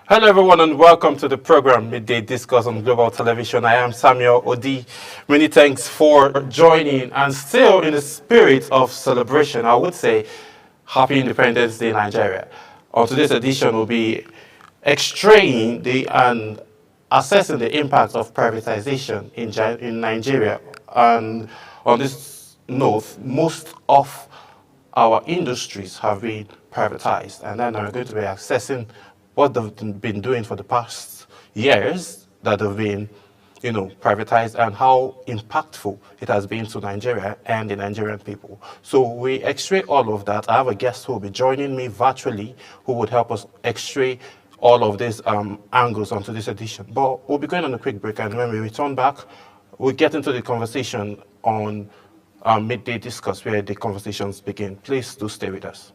Hello, everyone, and welcome to the program Midday Discuss on Global Television. I am Samuel Odi. Many thanks for joining, and still in the spirit of celebration, I would say Happy Independence Day, Nigeria. On today's edition, we'll be extraying and assessing the impact of privatization in Nigeria. And on this note, most of our industries have been privatized, and then we're going to be assessing what they've been doing for the past years that have been, privatized, and how impactful it has been to Nigeria and the Nigerian people. So we x-ray all of that. I have a guest who will be joining me virtually, who would help us x-ray all of these angles onto this edition. But we'll be going on a quick break, and when we return back, we'll get into the conversation on Midday Discuss, where the conversations begin. Please do stay with us.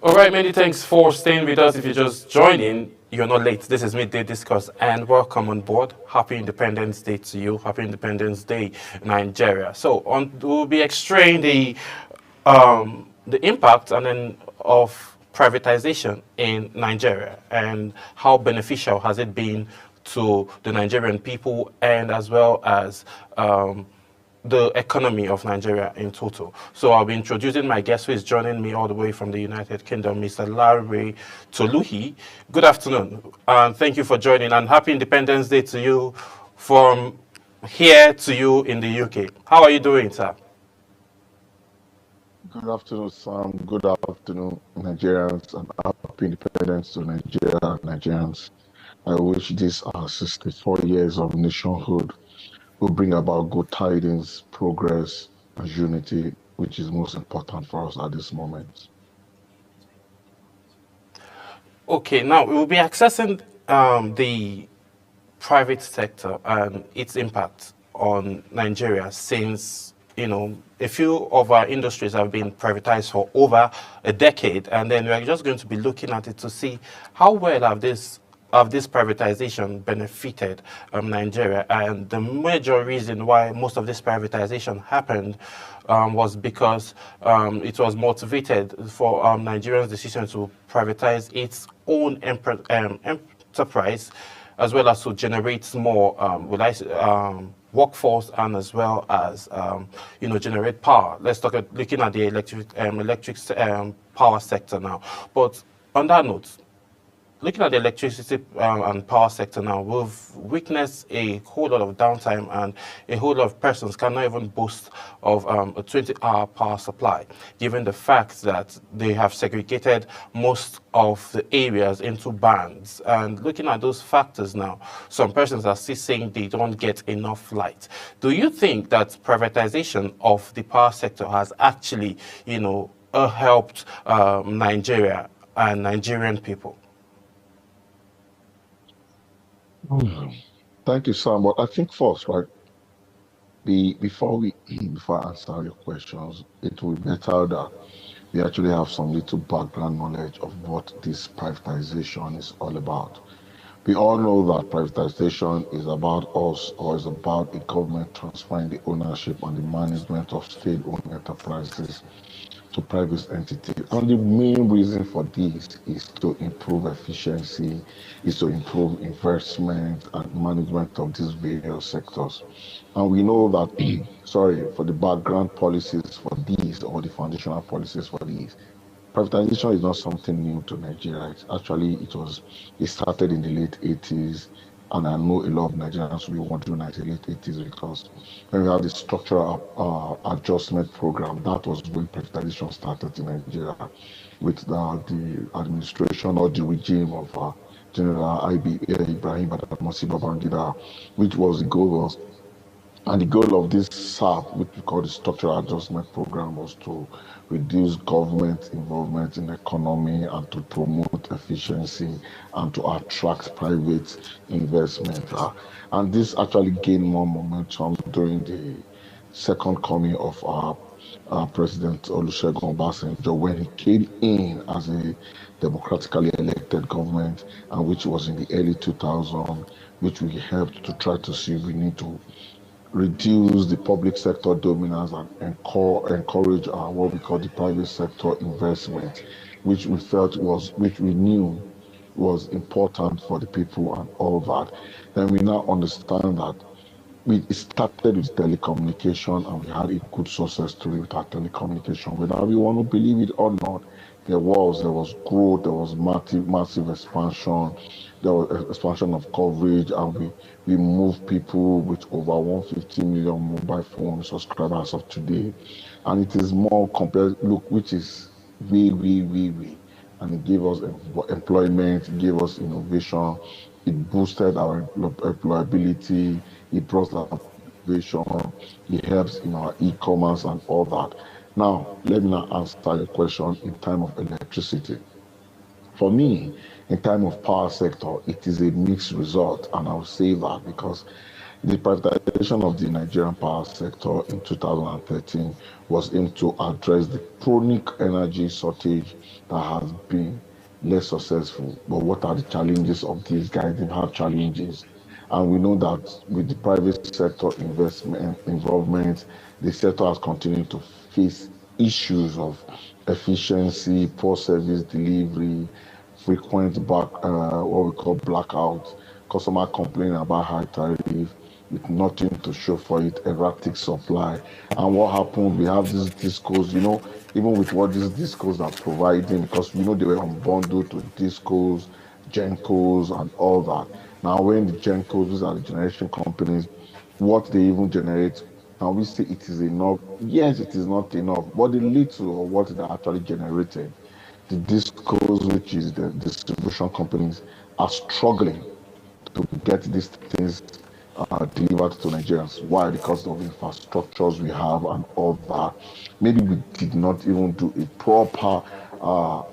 All right, many thanks for staying with us. If you're just joining, you're not late. This is Midday Discuss, and welcome on board. Happy Independence Day to you. Happy Independence Day, Nigeria. So, we'll be extracting the impact and then of privatization in Nigeria, and how beneficial has it been to the Nigerian people, and as well as the economy of Nigeria in total. So I'll be introducing my guest who is joining me all the way from the United Kingdom, Mr. Larry Toluhi. Good afternoon, and thank you for joining, and happy Independence Day to you from here to you in the UK. How are you doing, sir? Good afternoon, Sam. Good afternoon, Nigerians, and happy independence to Nigeria, Nigerians. I wish this our 64 years of nationhood will bring about good tidings, progress, and unity, which is most important for us at this moment. Okay, now we will be accessing the private sector and its impact on Nigeria, since a few of our industries have been privatized for over a decade, and then we are just going to be looking at it to see how well have this privatization benefited Nigeria. And the major reason why most of this privatization happened was because it was motivated for Nigeria's decision to privatize its own enterprise, as well as to generate more workforce, and as well as generate power. Let's looking at the electric power sector now. But on that note, looking at the electricity and power sector now, we've witnessed a whole lot of downtime, and a whole lot of persons cannot even boast of a 20-hour power supply, given the fact that they have segregated most of the areas into bands. And looking at those factors now, some persons are still saying they don't get enough light. Do you think that privatization of the power sector has actually, helped Nigeria and Nigerian people? Mm. Thank you, Sam. But I think first, right, before I answer your questions, it will be better that we actually have some little background knowledge of what this privatization is all about. We all know that privatization is about us or is about a government transferring the ownership and the management of state-owned enterprises to private entities. And the main reason for this is to improve efficiency, is to improve investment and management of these various sectors. And we know that, sorry, for the background policies for these or the foundational policies for these, privatization is not something new to Nigeria. It started in the late 80s. And I know a lot of Nigerians will be wondering at the late 80s because when we had the structural adjustment program, that was when privatization started in Nigeria with the administration or the regime of General Ibrahim Badamasi Babangida, which was the goal was and the goal of this SAP, which we call the Structural Adjustment Program, was to reduce government involvement in the economy and to promote efficiency and to attract private investment. And this actually gained more momentum during the second coming of our President Olusegun Obasanjo when he came in as a democratically elected government, and which was in the early 2000s, which we helped to try to see we need to reduce the public sector dominance and encourage what we call the private sector investment, which we knew was important for the people and all that. Then we now understand that we started with telecommunication and we had a good success story with our telecommunication. Whether we want to believe it or not, there was growth, there was massive expansion, there was expansion of coverage, and we moved people with over 150 million mobile phone subscribers of today. And it is more compared, look, which is way. And it gave us employment, it gave us innovation, it boosted our employability, it brought that innovation, it helps in our e-commerce and all that. Now, let me now answer your question in time of electricity. For me, in time of power sector, it is a mixed result, and I'll say that because the privatization of the Nigerian power sector in 2013 was aimed to address the chronic energy shortage that has been less successful. But what are the challenges of these guys? They have challenges. And we know that with the private sector investment involvement, the sector has continued to face issues of efficiency, poor service delivery, frequent what we call blackouts, customer complaining about high tariff with nothing to show for it, erratic supply. And what happened? We have these discos, even with what these discos are providing, because we know they were unbundled to discos, Gencos, and all that. Now, when the Gencos, these are the generation companies, what they even generate, can we say it is enough? Yes, it is not enough, but the little of what they're actually generating, the discos, which is the distribution companies, are struggling to get these things delivered to Nigerians. Why? Because of the infrastructures we have and all that. Maybe we did not even do a proper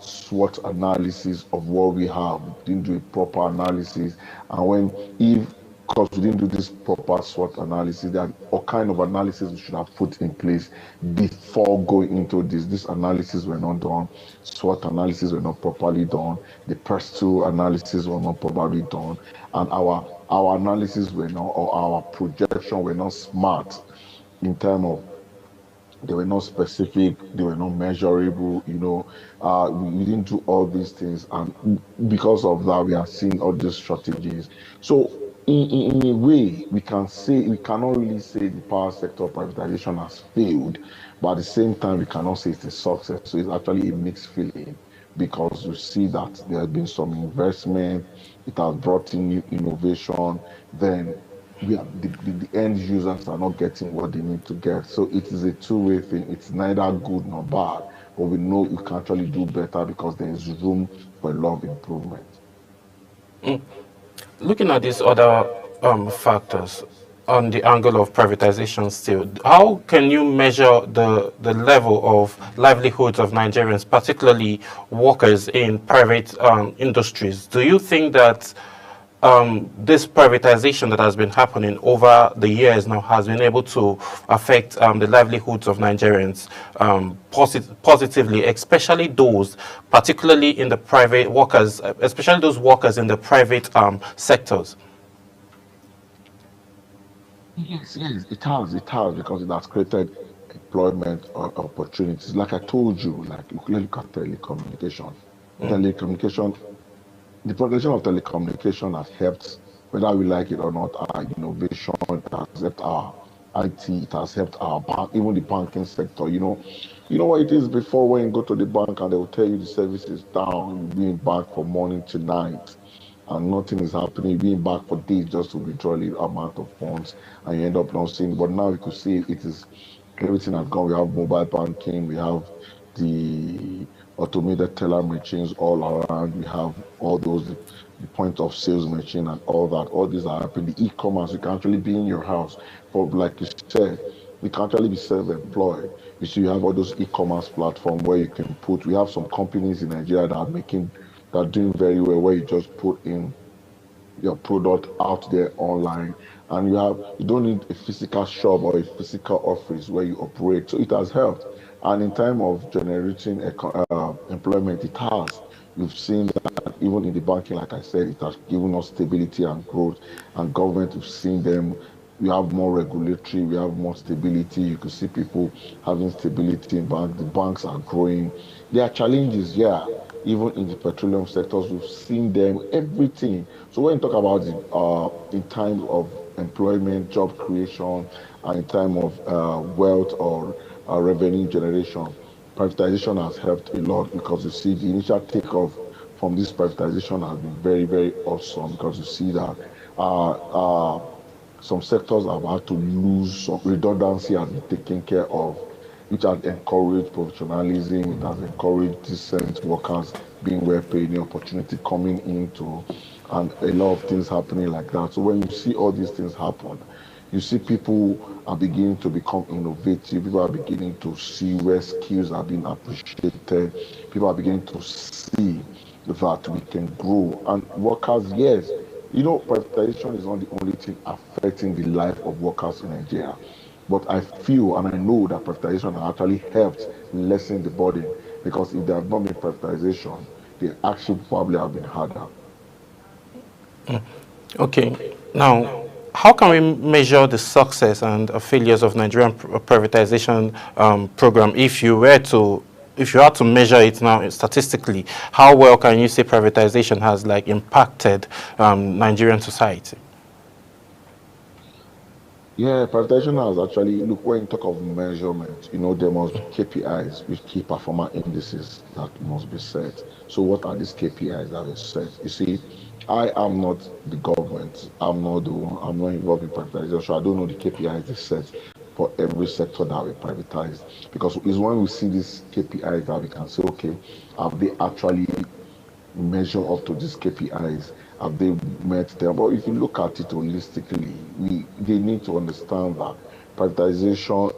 SWOT analysis of what we have. We didn't do a proper analysis. And because we didn't do this proper SWOT analysis, there are all kind of analysis we should have put in place before going into this. This analysis were not done. SWOT analysis were not properly done. The PERS-2 analysis were not properly done. And our analysis were not, or our projection were not smart in terms of they were not specific, they were not measurable, we didn't do all these things. And because of that, we are seeing all these shortages. So in a way, we cannot really say the power sector privatization has failed, but at the same time, we cannot say it's a success. So it's actually a mixed feeling because you see that there has been some investment, it has brought in new innovation, then the end users are not getting what they need to get. So it is a two-way thing. It's neither good nor bad, but we know you can actually do better because there is room for a lot of improvement. Looking at these other factors on the angle of privatization still, how can you measure the level of livelihoods of Nigerians, particularly workers in private industries? Do you think that this privatization that has been happening over the years now has been able to affect the livelihoods of Nigerians positively, especially those, particularly in the private workers, especially those workers in the private sectors. Yes, it has, because it has created employment opportunities. Like I told you, like look at telecommunication. Mm. Telecommunication, the progression of telecommunication has helped, whether we like it or not, our innovation, it has helped our IT, it has helped our bank, even the banking sector. You know what it is before when you go to the bank and they will tell you the service is down, you'll be in bank from morning to night and nothing is happening, you're being back for days just to withdraw a little amount of funds and you end up not seeing. But now you could see it is everything has gone. We have mobile banking, we have the automated teller machines all around, we have all those the point of sales machine and all that. All these are happening. The e-commerce, you can actually be in your house. For like you said, you can actually be self-employed. You see, you have all those e-commerce platform where you can put. We have some companies in Nigeria that are doing very well, where you just put in your product out there online, and you don't need a physical shop or a physical office where you operate. So it has helped. And in time of generating employment, it has. You've seen that even in the banking, like I said, it has given us stability and growth. And government, we've seen them. We have more regulatory, we have more stability. You can see people having stability in bank. The banks are growing. There are challenges, yeah. Even in the petroleum sectors, we've seen them, everything. So when you talk about in time of employment, job creation, and in time of wealth or revenue generation, privatization has helped a lot, because you see the initial takeoff from this privatization has been very, very awesome, because you see that uh, uh, some sectors have had to lose, some redundancy has been taken care of, which has encouraged professionalism, it has encouraged decent workers being well paid, the opportunity coming into, and a lot of things happening like that. So when you see all these things happen, you see people are beginning to become innovative, people are beginning to see where skills are being appreciated, people are beginning to see that we can grow. And workers, yes, privatization is not the only thing affecting the life of workers in Nigeria. But I feel and I know that privatization has actually helped lessen the burden, because if there had not been privatization, the action probably have been harder. Okay. Now, how can we measure the success and failures of Nigerian privatization program if you had to measure it now statistically? How well can you say privatization has like impacted Nigerian society? Yeah, privatization has actually, look, when you talk of measurement, there must be KPIs, which key performer indices that must be set. So what are these KPIs that are set? You see, I am not the government. I'm not the one. I'm not involved in privatization. So I don't know the KPIs they set for every sector that we privatize. Because it's when we see these KPIs that we can say, okay, have they actually measure up to these KPIs? Have they met them? But if you look at it holistically, they need to understand that privatization,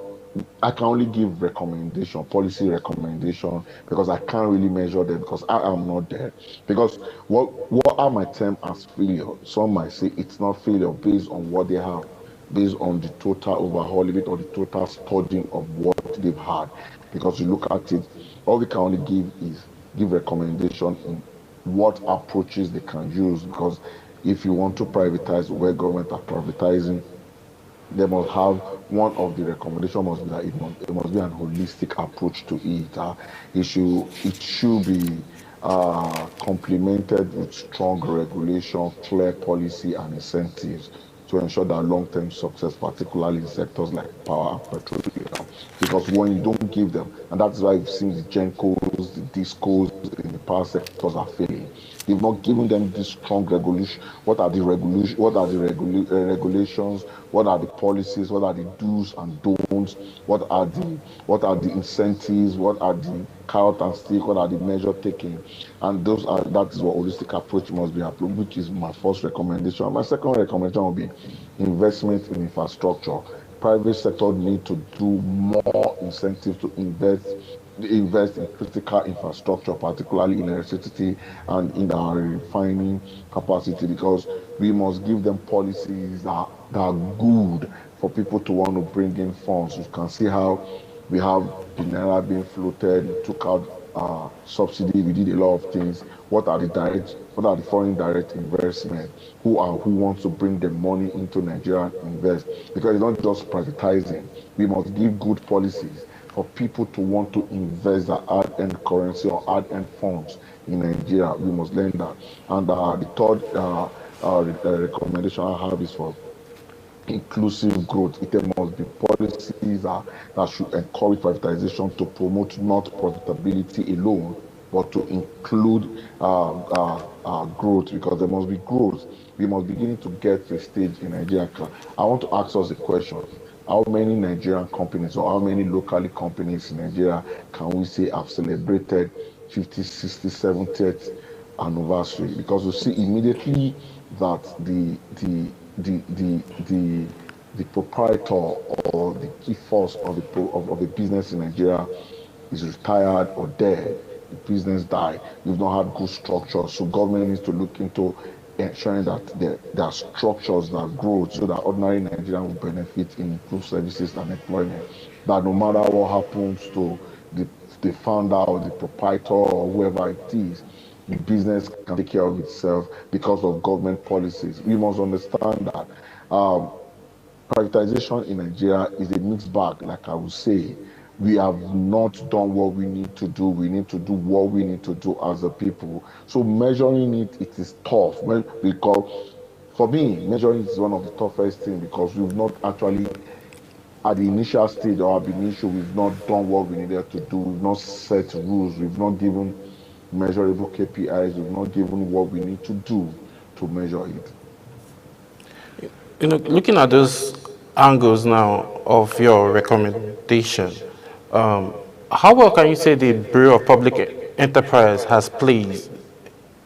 I can only give recommendation, policy recommendation, because I can't really measure them, because I am not there. Because what I might term as failure, some might say it's not failure based on what they have, based on the total overhaul of it, or the total studying of what they've had. Because you look at it, all we can only give is give recommendation in what approaches they can use. Because if you want to privatize where government are privatizing, they must have, one of the recommendation must be that it must be an holistic approach to it. It should be complemented with strong regulation, clear policy, and incentives to ensure that long-term success, particularly in sectors like power and petroleum. Because when you don't give them, and that's why you've seen the Gencos, the Discos in the power sectors are failing. They've not given them this strong regulation. What are the regulation? What are the regulations? What are the policies? What are the do's and don'ts? What are the incentives? What are the carrot and stick? What are the measure taking? And that is what holistic approach must be applied, which is my first recommendation. My second recommendation will be investment in infrastructure. Private sector need to do more incentives to invest invest in critical infrastructure, particularly in electricity and in our refining capacity, because we must give them policies that are good for people to want to bring in funds. You can see how we have the naira being floated. We took out subsidy. We did a lot of things. What are the foreign direct investment? Who wants to bring the money into Nigeria and invest? Because it's not just privatizing. We must give good policies for people to want to invest their hard-earned currency or hard-earned funds in Nigeria. We must learn that. And the third recommendation I have is for inclusive growth. There must be policies that should encourage privatization to promote not profitability alone, but to include growth, because there must be growth. We must begin to get to a stage in Nigeria. I want to ask us a question. How many Nigerian companies or how many locally companies in Nigeria can we say have celebrated 50, 60, 70th anniversary? Because you see immediately that the the proprietor or the key force of the business in Nigeria is retired or dead, the business die, you've not had good structure. So government needs to look into ensuring that there are structures that grow so that ordinary Nigerian will benefit in improved services and employment. That no matter what happens to the, the founder or the proprietor or whoever it is, the business can take care of itself because of government policies. We must understand that um, privatization in Nigeria is a mixed bag, like I would say. We have not done what we need to do. We need to do what we need to do as a people. So measuring it is tough. Because for me, measuring is one of the toughest things because we've not actually, at the initial stage or at the initial, we've not done what we needed to do. We've not set rules. We've not given measurable KPIs. We've not given what we need to do to measure it. Looking at those angles now of your recommendation, um, how well can you say the Bureau of Public Enterprise has played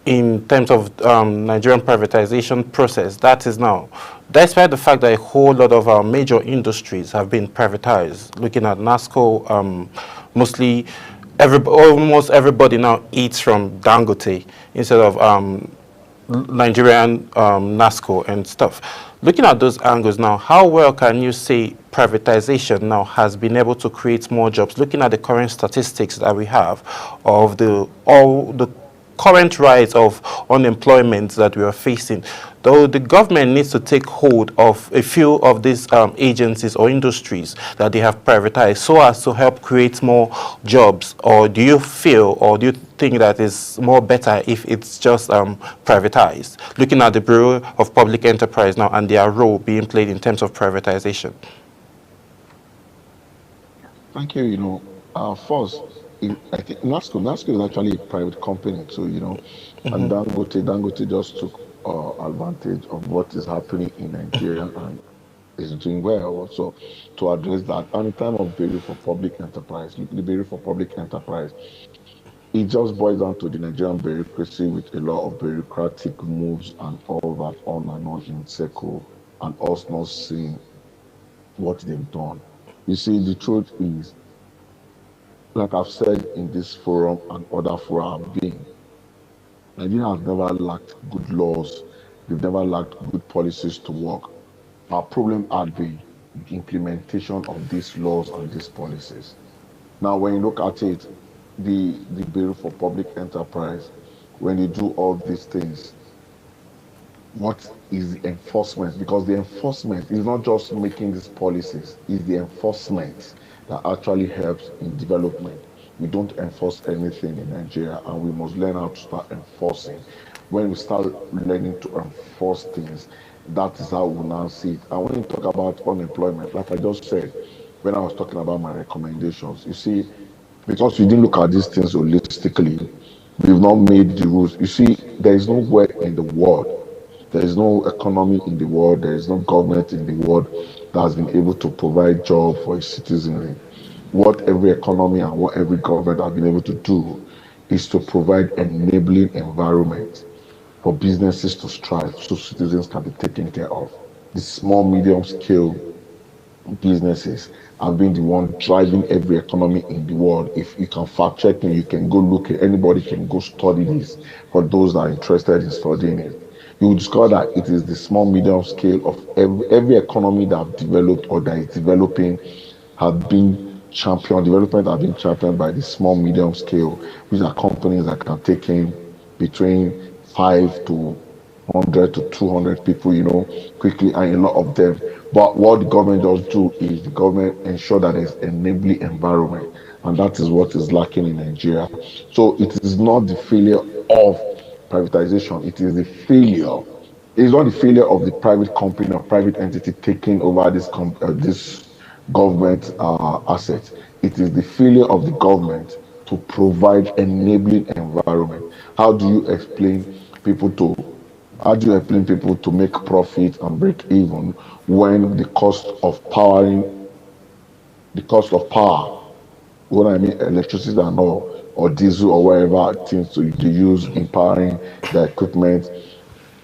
in terms of Nigerian privatization process? That is now, despite the fact that a whole lot of our major industries have been privatized. Looking at NASCO, mostly almost everybody now eats from Dangote instead of Nigerian NASCO and stuff. Looking at those angles now, how well can you say privatization now has been able to create more jobs? Looking at the current statistics that we have of all the current rise of unemployment that we are facing, though the government needs to take hold of a few of these agencies or industries that they have privatized so as to help create more jobs? Or do you feel, or do you think that is more better if it's just privatized? Looking at the Bureau of Public Enterprise now and their role being played in terms of privatization. Thank you. First, I think NASCO is actually a private company too. And Dangote just took advantage of what is happening in Nigeria and is doing well also to address that. And in time of Bureau for Public Enterprise, the Bureau for Public Enterprise, it just boils down to the Nigerian bureaucracy with a lot of bureaucratic moves and all that on and on in circle, and us not seeing what they've done. You see, the truth is, like I've said in this forum and other fora I've been, Nigeria has never lacked good laws. We've never lacked good policies to work. Our problem had been the implementation of these laws and these policies. Now, when you look at it, the Bureau for Public Enterprise, when you do all these things, what is the enforcement? Because the enforcement is not just making these policies, it's the enforcement that actually helps in development. We don't enforce anything in Nigeria, and we must learn how to start enforcing. When we start learning to enforce things, that is how we now see it. And when you talk about unemployment, like I just said, when I was talking about my recommendations, you see, because we didn't look at these things holistically, we've not made the rules. You see, there is nowhere in the world, there is no economy in the world, there is no government in the world that has been able to provide job for its citizenry. What every economy and what every government has been able to do is to provide enabling environment for businesses to strive so citizens can be taken care of. The small, medium scale businesses have been the one driving every economy in the world. If you can fact check me, you can go look at anybody can go study this for those that are interested in studying it. You will discover that it is the small medium scale of every economy that have developed or that is developing have been development have been championed by the small medium scale, which are companies that can take in between 5 to 100 to 200 people, quickly, and a lot of them. But what the government does do is the government ensure that there's enabling environment, and that is what is lacking in Nigeria. So it is not the failure of privatization; it is the failure. It's not the failure of the private company or private entity taking over this government assets. It is the failure of the government to provide enabling environment. How do you explain people to how do you explain people to make profit and break even when the cost of power, when I mean electricity and all, or diesel or whatever things to they use in powering the equipment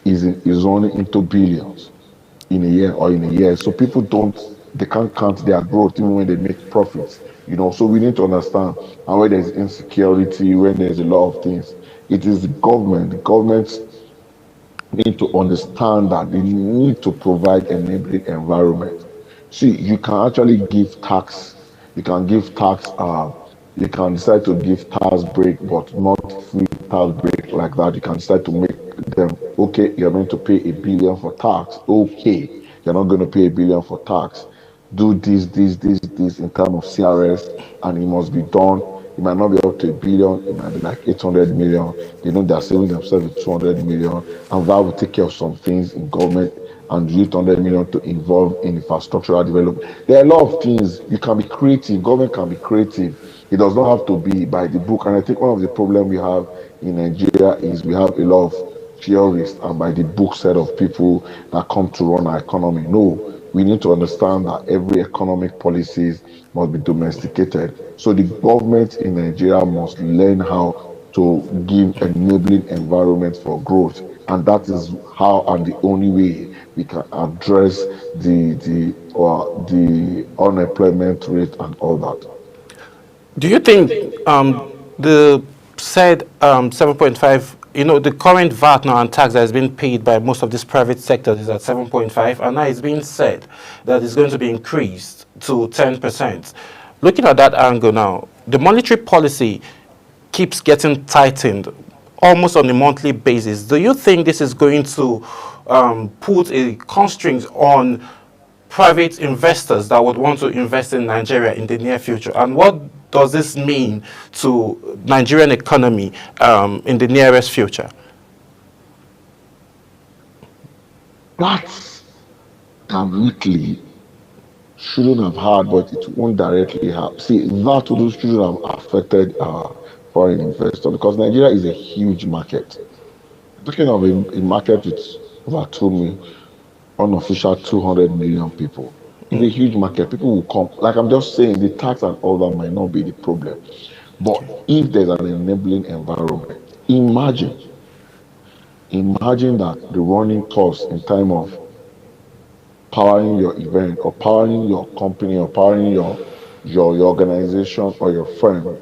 is only into billions in a year or in a year. So people they can't count their growth even when they make profits. So we need to understand, and where there's insecurity, when there's a lot of things, it is the government. The government need to understand that they need to provide enabling environment. See, you can actually give tax, you can give tax, you can decide to give tax break, but not free tax break like that. You can decide to make them, okay, you're going to pay 1 billion for tax. Okay, you're not going to pay 1 billion for tax. Do this in terms of CRS, and it must be done. It might not be up to 1 billion, it might be like 800 million. They're saving themselves with 200 million, and that will take care of some things in government and use 200 million to involve in infrastructural development. There are a lot of things. You can be creative, government can be creative. It does not have to be by the book. And I think one of the problems we have in Nigeria is we have a lot of theorists and by the book set of people that come to run our economy. No, we need to understand that every economic policies must be domesticated. So the government in Nigeria must learn how to give enabling environment for growth. And that is how and the only way we can address the unemployment rate and all that. Do you think the said 7.5, the current VAT now and tax that has been paid by most of these private sectors is at 7.5, and now it's being said that it's going to be increased to 10%. Looking at that angle now, the monetary policy keeps getting tightened almost on a monthly basis. Do you think this is going to put a constraint on private investors that would want to invest in Nigeria in the near future? And what does this mean to Nigerian economy in the nearest future? That's directly shouldn't have had, but it won't directly have. See, that shouldn't have affected foreign investor because Nigeria is a huge market. Talking of a market with over 2 million, unofficial 200 million people. It's a huge market. People will come. Like I'm just saying, the tax and all that might not be the problem. But if there's an enabling environment, imagine that the running cost in time of powering your event or powering your company or powering your organization or your firm,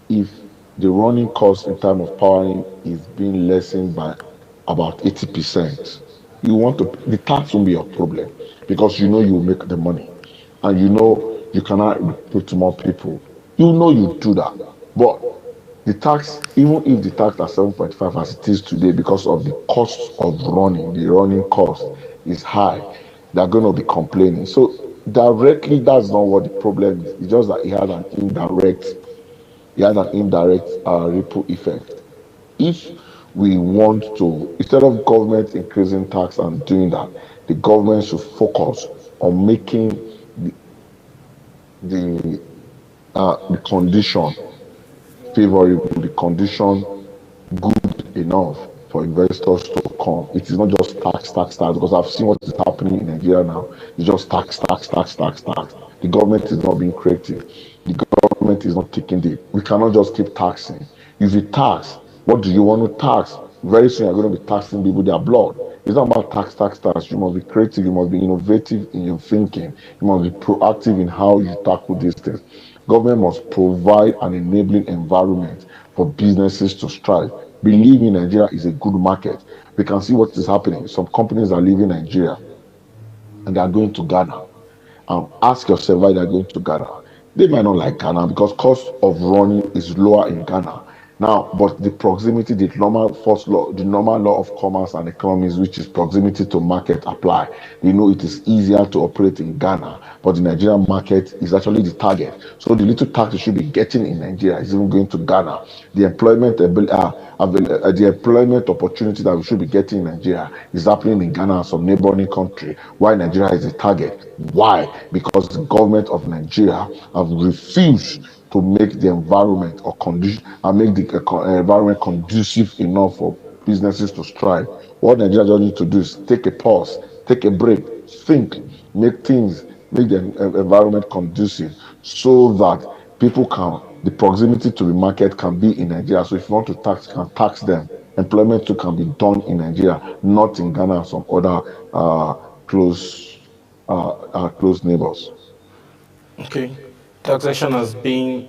if the running cost in time of powering is being lessened by about 80%, the tax won't be your problem because you know you will make the money and you know you cannot recruit more people. You know you do that. But the tax, even if the tax at 7.5 as it is today, because of the cost of running, the running cost is high, they're going to be complaining. So directly, that's not what the problem is. It's just that it had an indirect ripple effect. If we want to, instead of government increasing tax and doing that, the government should focus on making the the condition favorable, the condition good enough for investors to come. It is not just tax, tax, tax, because I've seen what is happening in Nigeria now. It's just tax, tax, tax, tax, tax. The government is not being creative. The government is not taking we cannot just keep taxing. If you tax, what do you want to tax? Very soon you're going to be taxing people their blood. It's not about tax. You must be creative. You must be innovative in your thinking. You must be proactive in how you tackle these things. Government must provide an enabling environment for businesses to strive. Believe in Nigeria is a good market. We can see what is happening. Some companies are leaving Nigeria and they are going to Ghana. Ask yourself why they're going to Ghana. They might not like Ghana because cost of running is lower in Ghana. Now, but the proximity, the normal law of commerce and economies, which is proximity to market, apply. You know it is easier to operate in Ghana, but the Nigerian market is actually the target. So the little tax you should be getting in Nigeria is even going to Ghana. The employment opportunity that we should be getting in Nigeria is happening in Ghana and some neighboring country. Why Nigeria is the target? Why? Because the government of Nigeria have refused to make the environment or condition and make the environment conducive enough for businesses to strive. What Nigeria just need to do is take a pause, take a break, think, make the environment conducive so that the proximity to the market can be in Nigeria. So if you want to tax, you can tax them. Employment too can be done in Nigeria, not in Ghana and some other close neighbors. Okay, taxation has been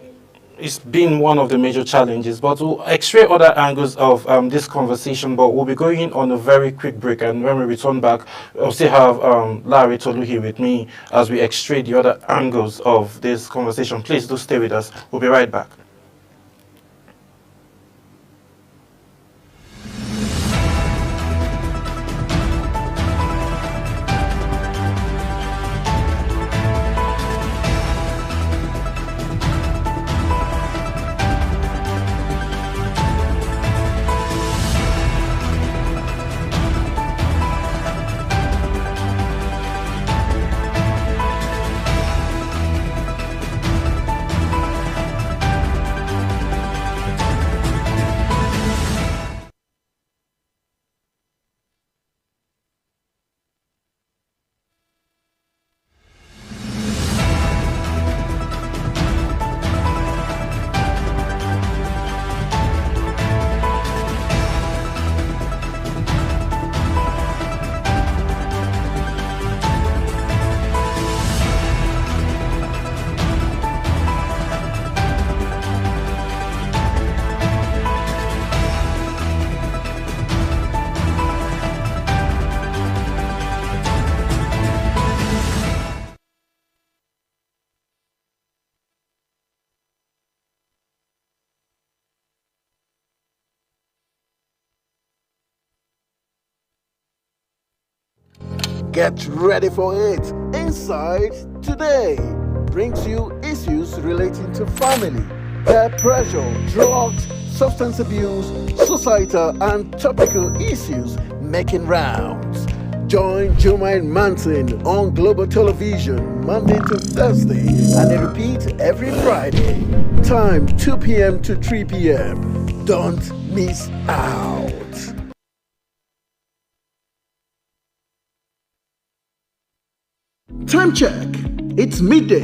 it's been one of the major challenges, but we'll x-ray other angles of this conversation, but we'll be going on a very quick break, and when we return back, I'll still have Larry Tolu here with me as we x-ray the other angles of this conversation. Please do stay with us. We'll be right back. Get ready for it. Inside Today brings you issues relating to family, peer pressure, drugs, substance abuse, societal and topical issues making rounds. Join Jumain Manson on Global Television Monday to Thursday and a repeat every Friday. Time 2 p.m. to 3 p.m. Don't miss out. Time check. It's midday.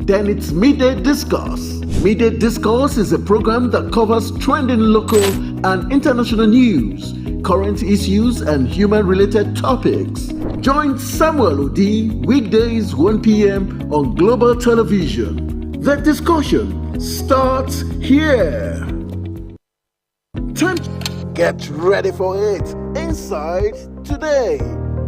Then it's Midday Discourse. Midday Discourse is a program that covers trending local and international news, current issues, and human-related topics. Join Samuel Odi weekdays 1 p.m. on Global Television. The discussion starts here. Time. Get ready for it. Inside Today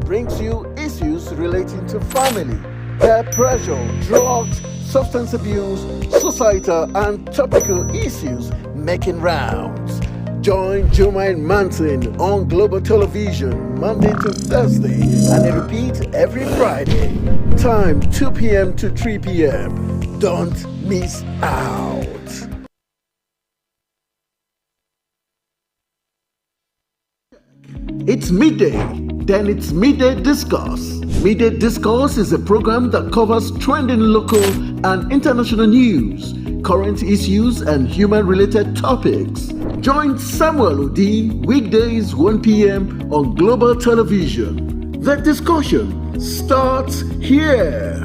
brings you issues relating to family, peer pressure, drugs, substance abuse, societal and topical issues making rounds. Join Jumain Manson on Global Television Monday to Thursday and a repeat every Friday. Time 2 p.m. to 3 p.m. Don't miss out. It's midday. Then it's Midday Discourse. Midday Discourse is a program that covers trending local and international news, current issues, and human-related topics. Join Samuel Odi weekdays 1 p.m. on Global Television. The discussion starts here.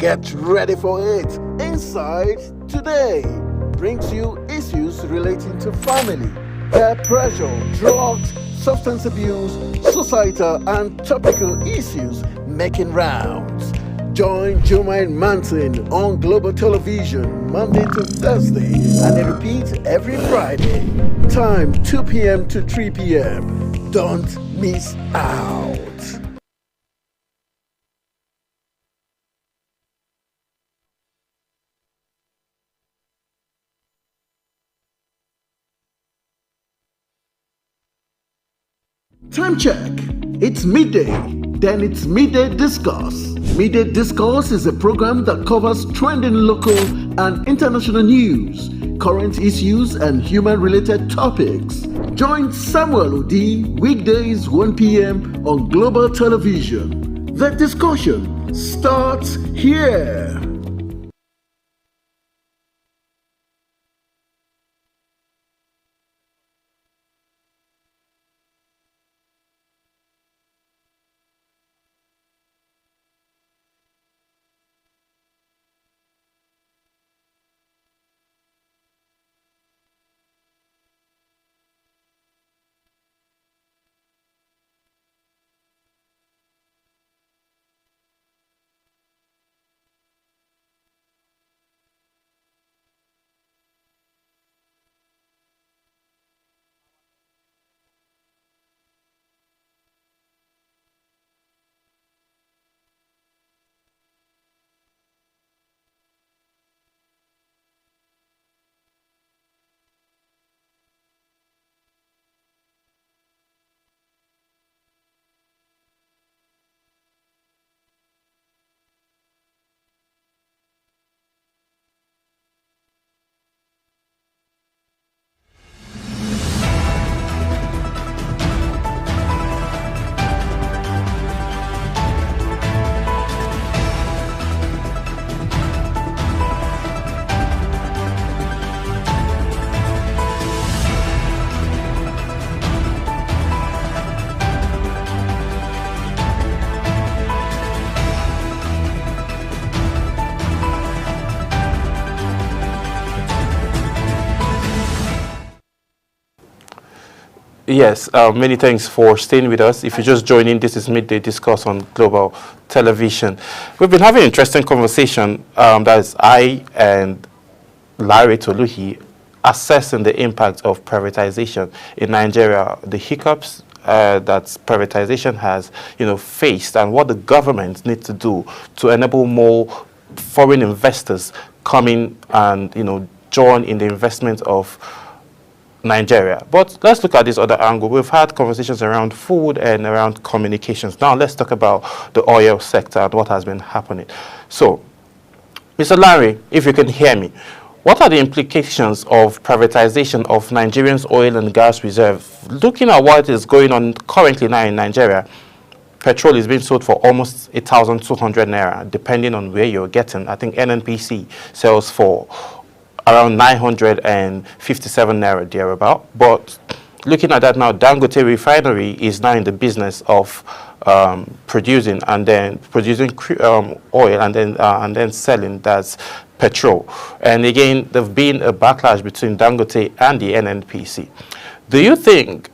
Get ready for it. Inside Today brings you issues relating to family, peer pressure, drugs, substance abuse, societal and topical issues making rounds. Join Jumain Manson on Global Television Monday to Thursday and it repeats every Friday. Time 2 p.m. to 3 p.m. Don't miss out. Time check. It's midday. Then it's Midday Discourse. Midday Discourse is a program that covers trending local and international news, current issues, and human-related topics. Join Samuel Odi weekdays 1 p.m. on Global Television. The discussion starts here. Yes, many thanks for staying with us. If you're just joining, this is Midday Discourse on Global Television. We've been having an interesting conversation, that is I and Larry Toluhi assessing the impact of privatization in Nigeria, the hiccups that privatization has, faced, and what the government needs to do to enable more foreign investors coming and, join in the investment of Nigeria. But let's look at this other angle. We've had conversations around food and around communications. Now let's talk about the oil sector and what has been happening. So, Mr. Larry, if you can hear me, what are the implications of privatization of Nigeria's oil and gas reserve? Looking at what is going on currently now in Nigeria, petrol is being sold for almost 1,200 naira, depending on where you're getting. I think NNPC sells for around 957 naira thereabout. But looking at that now, Dangote Refinery is now in the business of producing oil and then selling that's petrol. And again, there's been a backlash between Dangote and the NNPC. Do you think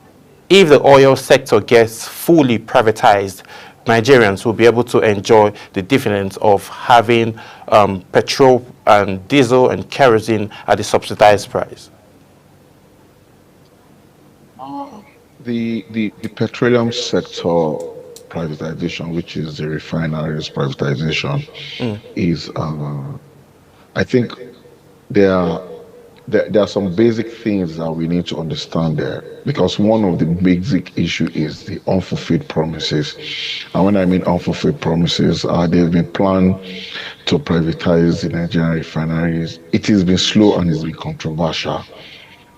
if the oil sector gets fully privatized, Nigerians will be able to enjoy the dividends of having petrol and diesel and kerosene at the subsidized price? The petroleum sector privatization, which is the refineries privatization, is I think there are some basic things that we need to understand there, because one of the basic issue is the unfulfilled promises. And when I mean unfulfilled promises, they've been planned to privatize the Nigerian refineries. It has been slow and it's been controversial.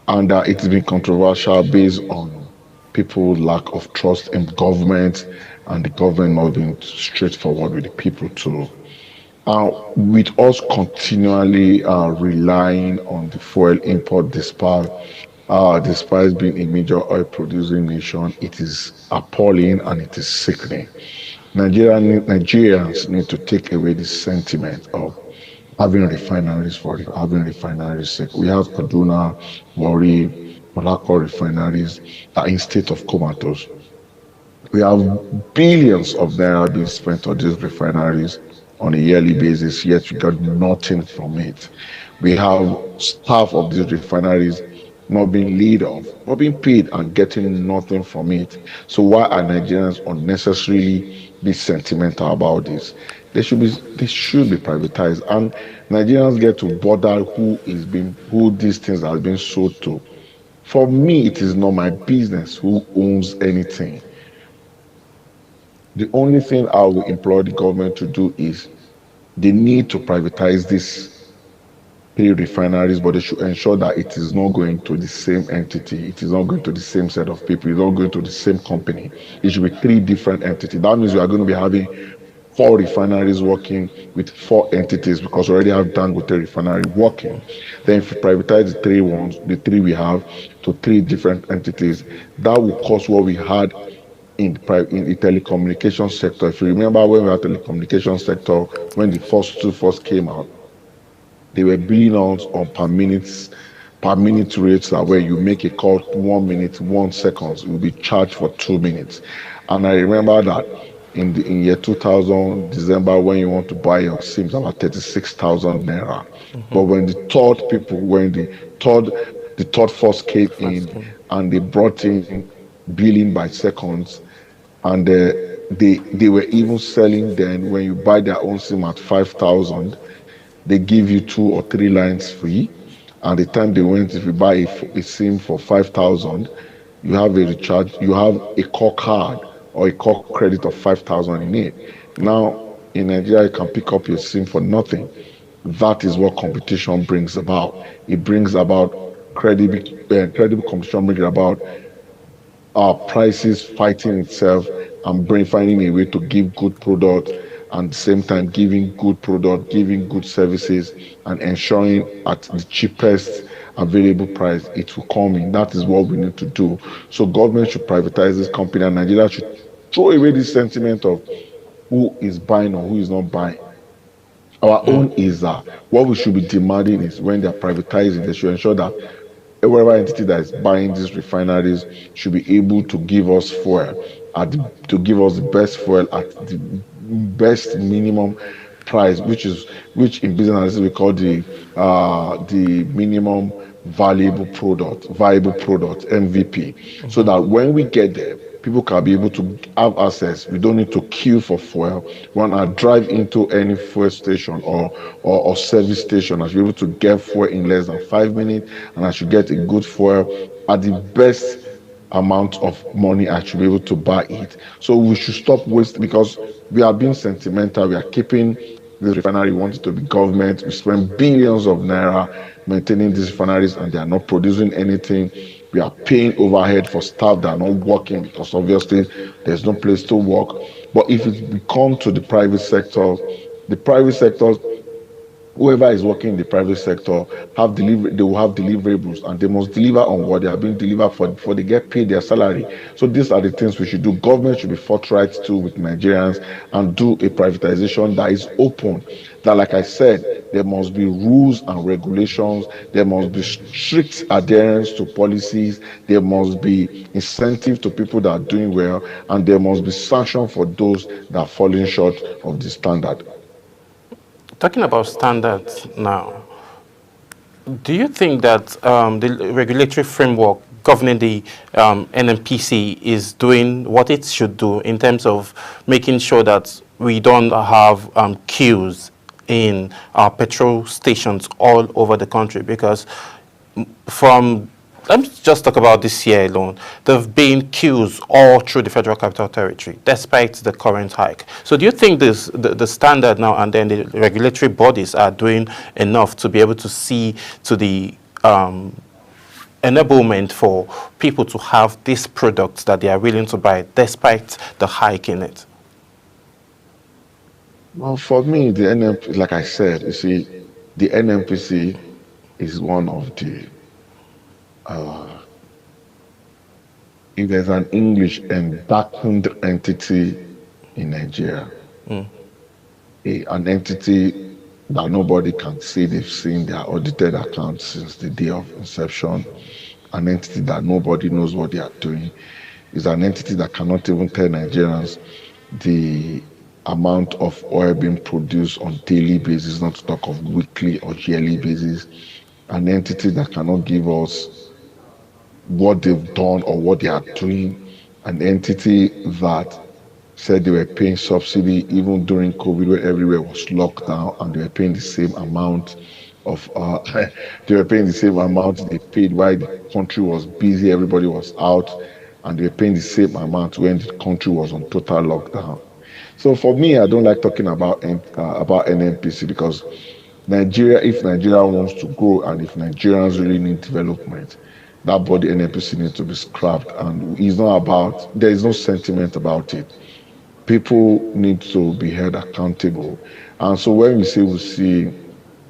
And it's been controversial based on people's lack of trust in government and the government not being straightforward with the people too. With us continually relying on the fuel import despite being a major oil producing nation, it is appalling and it is sickening. Nigerians need to take away this sentiment of having refineries for having refineries sake. We have Kaduna, Warri, Malako refineries are in state of comatose. We have billions of naira being spent on these refineries on a yearly basis, yet we got nothing from it. We have staff of these refineries not being laid off, not being paid and getting nothing from it. So why are Nigerians unnecessarily be sentimental about this? They should be privatized, and Nigerians get to bother who these things are being sold to. For me, it is not my business who owns anything. The only thing I will implore the government to do is they need to privatize these three refineries, but they should ensure that it is not going to the same entity. It is not going to the same set of people. It's not going to the same company. It should be three different entities. That means we are going to be having four refineries working with four entities because we already have Dangote refinery working. Then if we privatize the three we have to three different entities, that will cause what we had in the telecommunication sector. If you remember when we had telecommunication sector, when the first came out, they were billing us on per minute rates that where you make a call 1 minute, 1 second, you'll be charged for 2 minutes. And I remember that in year 2000 December when you want to buy your SIMs about 36,000 naira. But when the third force came in and they brought in billing by seconds, and they were even selling then when you buy their own SIM at 5,000, they give you 2 or 3 lines free. And the time they went, if you buy a SIM for 5,000, you have a recharge, you have a core card or a core credit of 5,000 in it. Now in Nigeria, you can pick up your SIM for nothing. That is what competition brings about. It brings about credible competition, brings about our prices fighting itself and finding a way to give good product and at the same time giving good product, giving good services and ensuring at the cheapest available price it will come in. That is what we need to do. So government should privatize this company and Nigeria should throw away this sentiment of who is buying or who is not buying. Our own is that what we should be demanding is when they're privatizing, they should ensure that whatever entity that is buying these refineries should be able to give us fuel to give us the best fuel at the best minimum price, which in business analysis we call the minimum viable product MVP, so that when we get there, people can be able to have access. We don't need to queue for fuel. When I drive into any fuel station or service station, I should be able to get fuel in less than 5 minutes, and I should get a good fuel at the best amount of money I should be able to buy it. So we should stop wasting because we are being sentimental. We are keeping this refinery, wanting to be government. We spend billions of naira maintaining these refineries and they are not producing anything. We are paying overhead for staff that are not working because obviously there's no place to work. But if it come to the private sector, whoever is working in the private sector they will have deliverables and they must deliver on what they are being delivered for before they get paid their salary. So these are the things we should do. Government should be forthright too with Nigerians and do a privatization that is open, that like I said, there must be rules and regulations, there must be strict adherence to policies, there must be incentive to people that are doing well, and there must be sanction for those that are falling short of the standard. Talking about standards now, do you think that the regulatory framework governing the NNPC is doing what it should do in terms of making sure that we don't have queues in our petrol stations all over the country? Because let's just talk about this year alone. There have been queues all through the Federal Capital Territory, despite the current hike. So do you think the standard now and then the regulatory bodies are doing enough to be able to see to the enablement for people to have these products that they are willing to buy, despite the hike in it? Well, for me, the NNPC, like I said, you see, the NNPC is one of the if there's an English and darkened entity in Nigeria. An entity that nobody can say they've seen their audited accounts since the day of inception, an entity that nobody knows what they are doing, is an entity that cannot even tell Nigerians the amount of oil being produced on daily basis, not to talk of weekly or yearly basis, an entity that cannot give us what they've done or what they are doing, an entity that said they were paying subsidy even during COVID, where everywhere was locked down, and they were paying the same amount of they were paying the same amount they paid while the country was busy, everybody was out, and they were paying the same amount when the country was on total lockdown. So for me, I don't like talking about NNPC, because Nigeria, if Nigeria wants to grow and if Nigerians really need development, that body NNPC needs to be scrapped. And it's not about, there is no sentiment about it. People need to be held accountable. And so when we say we see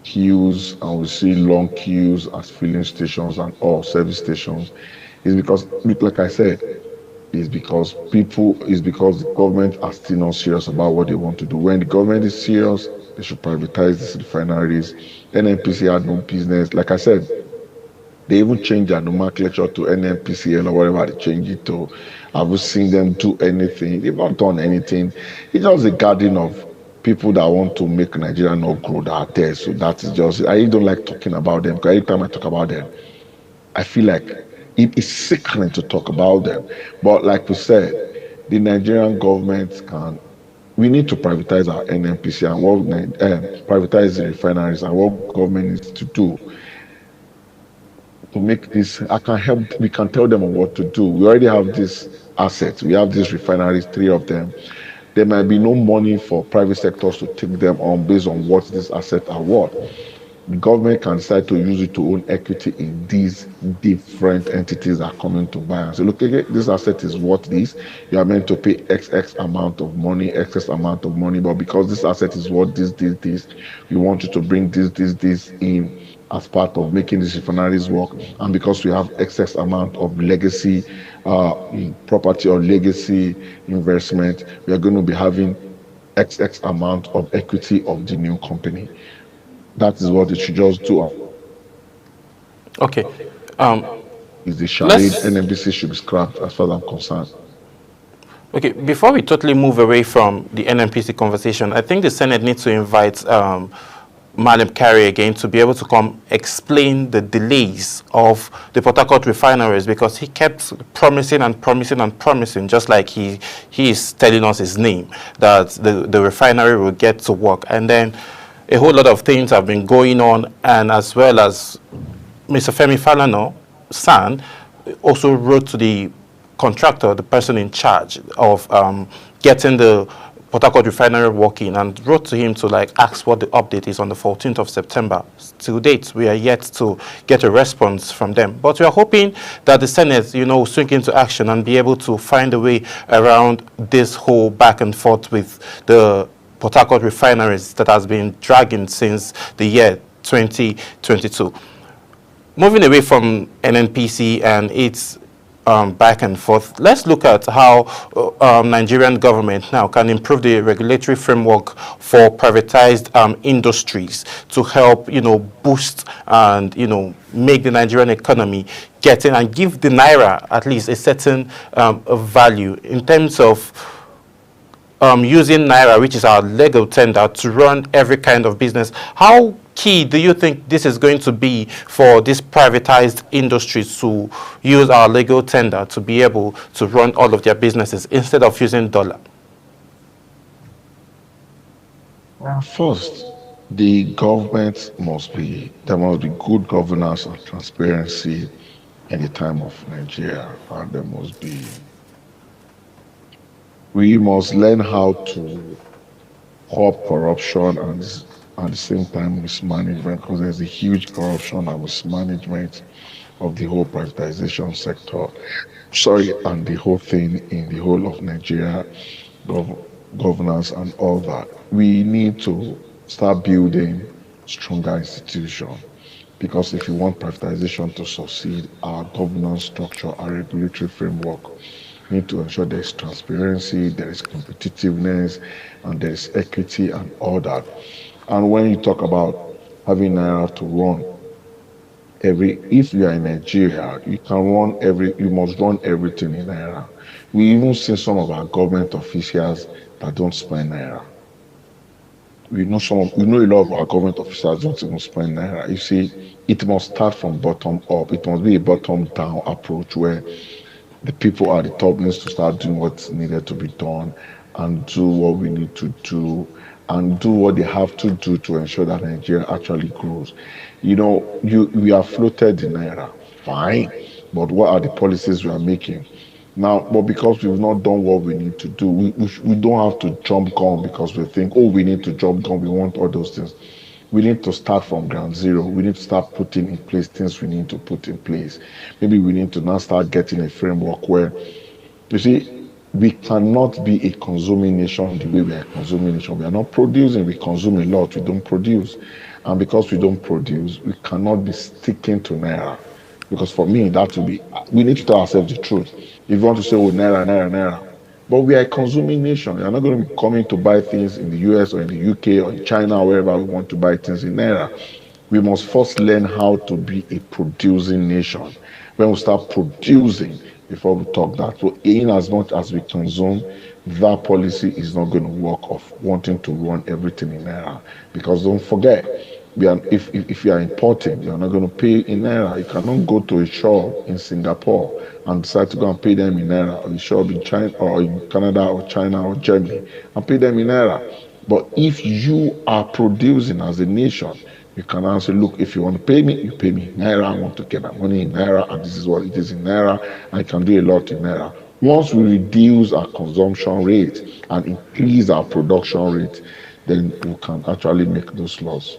queues and we see long queues at filling stations and all service stations, is because, like I said, is because the government are still not serious about what they want to do. When the government is serious, they should privatize these refineries. NNPC had no business. Like I said, they even changed their nomenclature to NNPCL or whatever they changed it to. Have you seen them do anything? They've not done anything. It's just a garden of people that want to make Nigeria not grow that are there. So that is just, I don't like talking about them, because every time I talk about them, I feel like it is sickening to talk about them. But like we said, the Nigerian government we need to privatize our NNPC and privatize the refineries, and what government needs to do to make this, we can tell them on what to do. We already have these assets. We have these refineries, 3 of them. There might be no money for private sectors to take them on based on what these assets are worth. The government can decide to use it to own equity in these different entities that are coming to buy and say, look, this asset is worth this. You are meant to pay X amount of money, excess amount of money, but because this asset is worth this, we want you to bring this in as part of making these refineries work. And because we have excess amount of legacy property or legacy investment, we are going to be having XX amount of equity of the new company. That is what they should just do. Okay. Is the charade NNPC should be scrapped, as far as I'm concerned. Okay, before we totally move away from the NNPC conversation, I think the Senate needs to invite Madam Kari again to be able to come explain the delays of the Port Harcourt refineries, because he kept promising and promising and promising, just like he is telling us his name, that the refinery will get to work. And then a whole lot of things have been going on, and as well as Mr. Femi Falana, son, also wrote to the contractor, the person in charge of getting the Port Harcourt refinery working, and wrote to him to ask what the update is on the 14th of September. To date, we are yet to get a response from them. But we are hoping that the Senate, swing into action and be able to find a way around this whole back and forth with the Port Harcourt refineries that has been dragging since the year 2022. Moving away from NNPC and its back and forth, let's look at how Nigerian government now can improve the regulatory framework for privatized industries to help, boost and, make the Nigerian economy getting and give the Naira at least a certain value in terms of using Naira, which is our legal tender, to run every kind of business. How key do you think this is going to be for these privatized industries to use our legal tender to be able to run all of their businesses instead of using dollar? First, the government there must be good governance and transparency in the time of Nigeria, and we must learn how to curb corruption and at the same time mismanagement, because there's a huge corruption and mismanagement of the whole privatization sector. And the whole thing in the whole of Nigeria, governance and all that. We need to start building stronger institutions, because if you want privatization to succeed, our governance structure, our regulatory framework need to ensure there is transparency, there is competitiveness, and there is equity and all that. And when you talk about having Naira to run if you are in Nigeria, you must run everything in Naira. We even see some of our government officials that don't spend Naira. We know a lot of our government officials don't even spend Naira. You see, it must start from bottom up. It must be a bottom down approach where the people at the top needs to start doing what's needed to be done and do what we need to do and do what they have to do to ensure that Nigeria actually grows. We are floated in Naira, fine, but what are the policies we are making? Now, but because we've not done what we need to do, we don't have to jump gun because we think, oh, we need to jump gun, we want all those things. We need to start from ground zero. We need to start putting in place things we need to put in place. Maybe we need to now start getting a framework where, you see, we cannot be a consuming nation the way we are a consuming nation. We are not producing, we consume a lot, we don't produce. And because we don't produce, we cannot be sticking to Naira. Because for me, we need to tell ourselves the truth. If you want to say, oh, Naira, Naira, Naira, but we are a consuming nation. We are not going to be coming to buy things in the US or in the UK or in China or wherever we want to buy things in Naira. We must first learn how to be a producing nation. When we start producing, before we talk that. So in as much as we consume, that policy is not going to work of wanting to run everything in Naira. Because don't forget, if you are importing, you are not going to pay in Naira. You cannot go to a shop in Singapore and decide to go and pay them in Naira, or a shop in China or in Canada or China or Germany and pay them in Naira. But if you are producing as a nation, you can now say, look, if you want to pay me, you pay me in Naira. I want to get my money in Naira, and this is what it is in Naira. I can do a lot in Naira. Once we reduce our consumption rate and increase our production rate, then we can actually make those laws.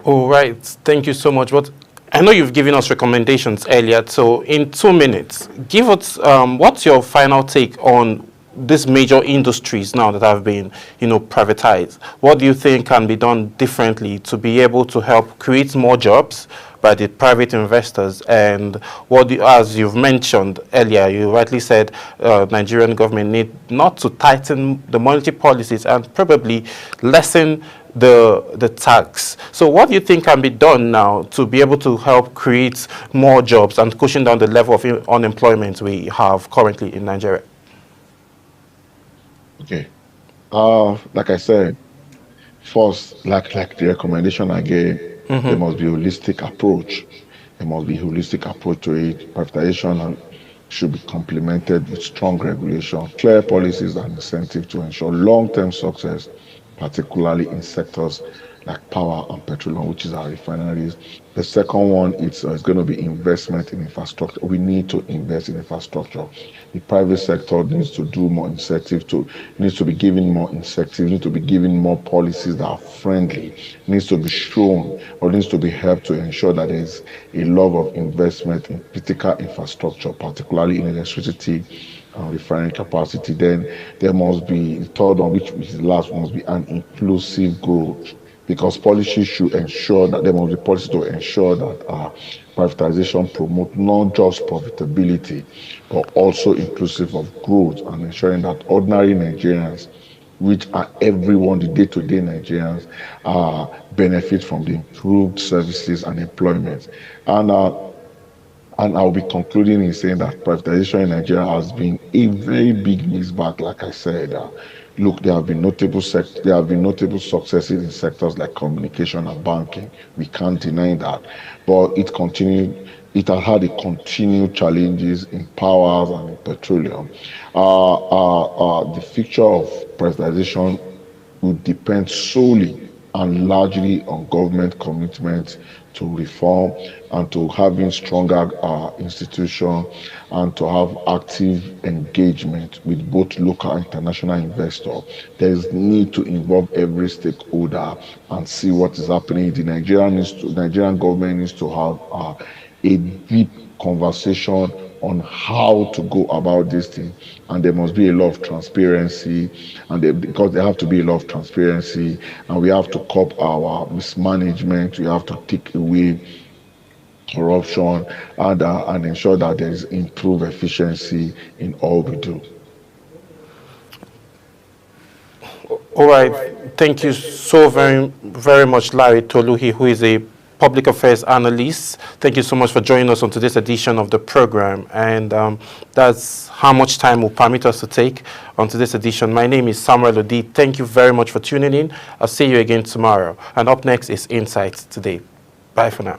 All right, thank you so much. But I know you've given us recommendations earlier, so in 2 minutes, give us what's your final take on these major industries now that have been, privatized? What do you think can be done differently to be able to help create more jobs by the private investors? And as you've mentioned earlier, you rightly said Nigerian government need not to tighten the monetary policies and probably lessen the tax. So what do you think can be done now to be able to help create more jobs and cushion down the level of unemployment we have currently in Nigeria? Okay. Like I said, first, like the recommendation I gave, there must be a holistic approach. There must be a holistic approach to it. Privatization should be complemented with strong regulation, clear policies and incentives to ensure long-term success, particularly in sectors like power and petroleum, which is our refineries. The second one is going to be investment in infrastructure. We need to invest in infrastructure. The private sector needs to do more incentives, needs to be given more incentives, needs to be given more policies that are friendly, needs to be shown or needs to be helped to ensure that there is a love of investment in critical infrastructure, particularly in electricity and refining capacity. Then there must be, the third one, which is the last one, must be an inclusive growth. Because policies should ensure that there must be policy to ensure that privatization promote not just profitability, but also inclusive of growth and ensuring that ordinary Nigerians, which are everyone, the day-to-day Nigerians, benefit from the improved services and employment. And I'll be concluding in saying that privatization in Nigeria has been a very big mixed bag, like I said. Look, there have been notable successes in sectors like communication and banking. We can't deny that, but it has had continued challenges in powers and in petroleum. The future of privatization will depend solely and largely on government commitment to reform and to having stronger institutions and to have active engagement with both local and international investors. There is need to involve every stakeholder and see what is happening. The Nigerian government needs to have a deep conversation on how to go about this thing, and there must be a lot of transparency, because there have to be a lot of transparency, and we have to curb our mismanagement. We have to take away corruption, and ensure that there is improved efficiency in all we do. All right. Thank you so very much, Larry Toluhi, who is a public affairs analyst. Thank you so much for joining us on today's edition of the program. And that's how much time will permit us to take on today's edition. My name is Samuel Odi. Thank you very much for tuning in. I'll see you again tomorrow. And up next is Insights Today. Bye for now.